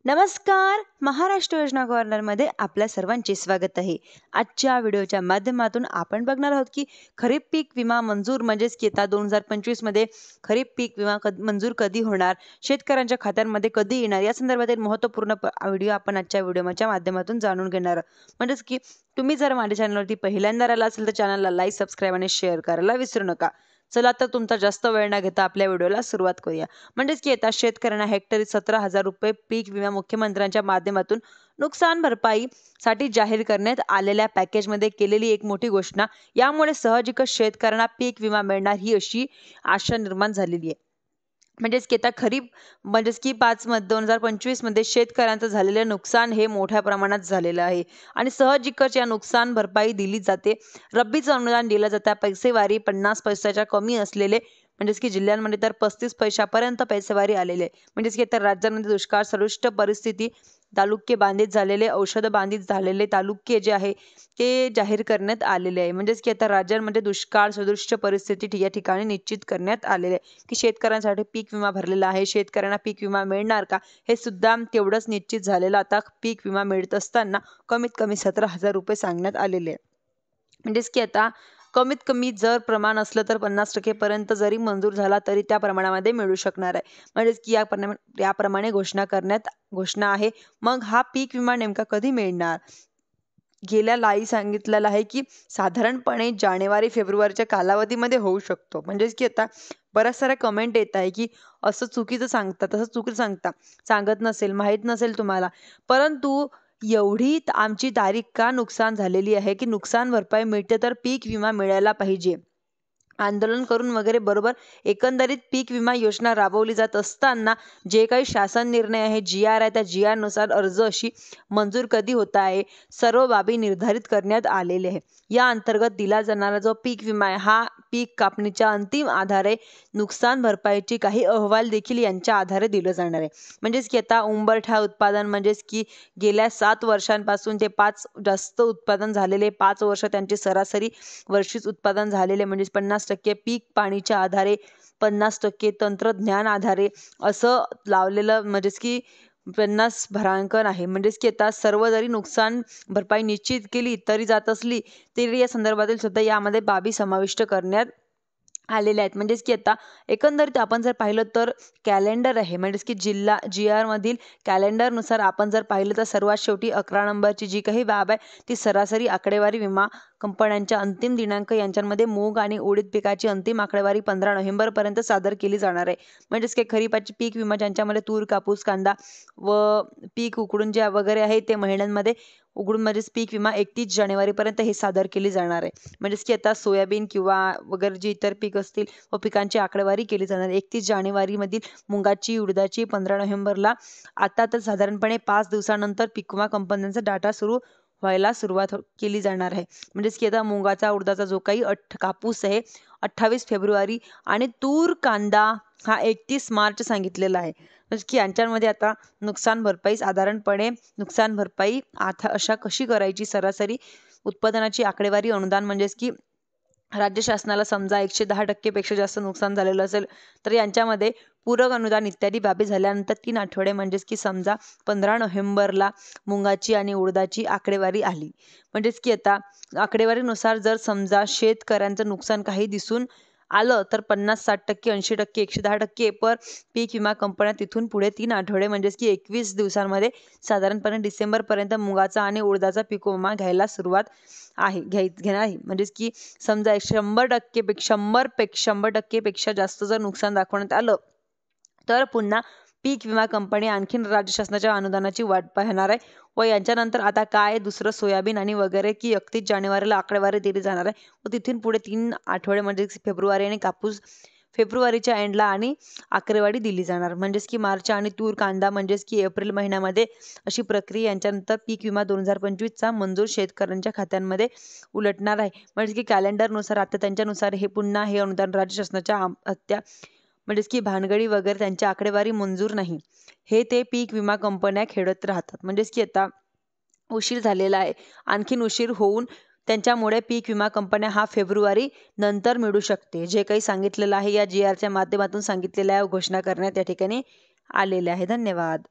नमस्कार. महाराष्ट्र योजना कॉर्नरमध्ये आपल्या सर्वांचे स्वागत आहे. आजच्या व्हिडिओच्या माध्यमातून आपण बघणार आहोत की खरीप पीक विमा मंजूर म्हणजेच की आता 2025 मध्ये खरीप पीक विमा मंजूर कधी होणार, शेतकऱ्यांच्या खात्यांमध्ये कधी येणार, या संदर्भातील महत्त्वपूर्ण व्हिडिओ आपण आजच्या व्हिडिओच्या माध्यमातून जाणून घेणार आहोत. म्हणजेच की तुम्ही जर माझ्या चॅनलवरती पहिल्यांदा आला असेल तर चॅनलला लाईक, सबस्क्राईब आणि शेअर करायला विसरू नका. चला तर तुमचा जास्त वेळ न घेता आपल्या व्हिडिओला सुरुवात करूया. म्हणजेच की आता शेतकऱ्यांना हेक्टरी 17,000 रुपये पीक विमा मुख्यमंत्र्यांच्या माध्यमातून नुकसान भरपाई साठी जाहीर करण्यात आलेल्या पॅकेजमध्ये केलेली एक मोठी घोषणा. यामुळे साहजिकच शेतकऱ्यांना पीक विमा मिळणार ही अशी आशा निर्माण झालेली आहे. म्हणजेच की आता खरीप म्हणजेच की 2025 मध्ये शेतकऱ्यांचं झालेलं नुकसान हे मोठ्या प्रमाणात झालेलं आहे आणि साहजिकच या नुकसान भरपाई दिली जाते. रब्बीचं अनुदान दिलं जातं. पैसेवारी 50 पैशाच्या कमी असलेले म्हणजेच की जिल्ह्यांमध्ये तर 35 पैशापर्यंत पैसेवारी आलेले. म्हणजेच की तर राज्यांमध्ये दुष्काळ सदृश परिस्थिती, तालुके बाधित झालेले, औषध बाधित झालेले तालुके जे आहे ते जाहीर करण्यात आलेले आहे. म्हणजेच की आता राज्यांमध्ये दुष्काळ सदृश परिस्थिती या ठिकाणी निश्चित करण्यात आलेले आहे की शेतकऱ्यांसाठी पीक विमा भरलेला आहे. शेतकऱ्यांना पीक विमा मिळणार का हे सुद्धा तेवढंच निश्चित झालेलं. आता पीक विमा मिळत असताना कमीत कमी 17,000 रुपये सांगण्यात आलेले आहे. म्हणजेच की आता कमीत कमी जर प्रमाण असलं तर 50% पर्यंत जरी मंजूर झाला तरी त्या प्रमाणामध्ये मिळू शकणार आहे. म्हणजेच की याप्रमाणे घोषणा आहे. मग हा पीक विमा नेमका कधी मिळणार? गेल्या लाई सांगितलेलं आहे की साधारणपणे जानेवारी-फेब्रुवारीच्या कालावधीमध्ये होऊ शकतो. म्हणजेच की आता बऱ्याच साऱ्या कमेंट येत आहे की असं चुकीचं सांगता, तसं चुकीचं सांगता, सांगत नसेल, माहीत नसेल तुम्हाला. परंतु एवढी आमची तारीख का नुकसान झालेली आहे की नुकसान भरपाई मिळते तर पीक विमा मिळायला पाहिजे. आंदोलन करून वगैरे बरोबर एकंदरीत पीक विमा योजना राबवली जात असताना जे काही शासन निर्णय आहे, GR आहे, त्या GR नुसार अर्ज अशी मंजूर कधी होत आहे, सर्व बाबी निर्धारित करण्यात आलेले आहे. या अंतर्गत दिला जाणारा जो पीक विमा आहे हा पीक कापणीच्या अंतिम आधारे नुकसान भरपाईची काही अहवाल देखील यांच्या आधारे दिलं जाणार आहे. म्हणजेच की आता उंबरठा उत्पादन म्हणजेच की गेल्या 7 वर्षांपासून ते 5 जास्त उत्पादन झालेले, 5 वर्ष त्यांचे सरासरी वर्षीच उत्पादन झालेले म्हणजे 50% पीक पाणीच्या आधारे, 50% तंत्रज्ञान आधारे असं लावलेलं म्हणजेच की 50 भरांकन आहे. म्हणजेच की आता सर्व जरी नुकसान भरपाई निश्चित केली तरी जात असली तरी या संदर्भातील सुद्धा यामध्ये बाबी समाविष्ट करण्यात आलेल्या आहेत. म्हणजेच की आता एकंदरीत आपण जर पाहिलं तर कॅलेंडर आहे म्हणजेच की जिल्हा GR मधील कॅलेंडरनुसार आपण जर पाहिलं तर सर्वात शेवटी 11 नंबरची जी काही बाब आहे ती सरासरी आकडेवारी विमा कंपन्यांच्या अंतिम दिनांक यांच्यामध्ये मूग आणि उडीद पिकाची अंतिम आकडेवारी 15 नोव्हेंबर पर्यंत सादर केली जाणार आहे. म्हणजेच की खरीपाची पीक विमा ज्यांच्यामध्ये तूर, कापूस, कांदा व पीक उकडून जे वगैरे आहे ते महिन्यांमध्ये उघडून म्हणजेच पीक विमा 31 जानेवारीपर्यंत हे सादर केली जाणार आहे. म्हणजेच की आता सोयाबीन किंवा वगैरे जे इतर पीक असतील व पिकांची आकडेवारी केली जाणार. 31 जानेवारीमधील मुगाची, उडदाची, 15 नोव्हेंबरला आता तर साधारणपणे 5 दिवसानंतर पीक विमा कंपन्यांचा डाटा सुरू व्हायला सुरुवात केली जाणार आहे. म्हणजेच की आता मुगाचा, उडदाचा जो काही कापूस आहे 28 फेब्रुवारी आणि तूर, कांदा हा 31 मार्च सांगितलेला आहे. म्हणजे की यांच्यामध्ये आता नुकसान भरपाई साधारणपणे नुकसान भरपाई आता अशा कशी करायची, सरासरी उत्पादनाची आकडेवारी अनुदान म्हणजेच की राज्य शासनाला समजा 110% पेक्षा जास्त नुकसान झालेलं असेल तर यांच्यामध्ये पूरक अनुदान इत्यादी बाबी झाल्यानंतर 3 आठवडे म्हणजेच की समजा 15 नोव्हेंबरला मुगाची आणि उडदाची आकडेवारी आली. म्हणजेच की आता आकडेवारीनुसार जर समजा शेतकऱ्यांचं नुकसान काही दिसून आलं तर 50-60%, 80%, 110% पर पीक विमा कंपन्या तिथून पुढे 3 आठवडे म्हणजेच की 21 दिवसांमध्ये साधारणपणे डिसेंबरपर्यंत मुगाचा आणि उडदाचा पीक विमा घ्यायला सुरुवात घेणार आहे. म्हणजेच की समजा 100% पेक्षा जास्त जर नुकसान दाखवण्यात आलं तर पुन्हा पीक विमा कंपनी आणखीन राज्य शासनाच्या अनुदानाची वाट पाहणार आहे व यांच्यानंतर आता काय दुसरं सोयाबीन आणि वगैरे की 31 जानेवारीला आकडेवारी दिली जाणार आहे व तिथून पुढे 3 आठवडे म्हणजे फेब्रुवारी आणि कापूस फेब्रुवारीच्या एंडला आणि आकडेवारी दिली जाणार. म्हणजेच की मार्च आणि तूर, कांदा म्हणजेच की एप्रिल महिन्यामध्ये अशी प्रक्रिया. यांच्यानंतर पीक विमा 2025चा मंजूर शेतकऱ्यांच्या खात्यांमध्ये उलटणार आहे. म्हणजे की कॅलेंडरनुसार आता त्यांच्यानुसार हे पुन्हा हे अनुदान राज्य शासनाच्या हत्या म्हणजेच की भानगडी वगैरे त्यांची आकडेवारी मंजूर नाही, हे ते पीक विमा कंपन्या खेळत राहतात. म्हणजेच की आता उशीर झालेला आहे, आणखीन उशीर होऊन त्यांच्यामुळे पीक विमा कंपन्या हा फेब्रुवारी नंतर मिळू शकते. जे काही सांगितलेलं आहे या GRच्या माध्यमातून सांगितलेल्या घोषणा करण्यात या ठिकाणी आलेल्या आहे. धन्यवाद.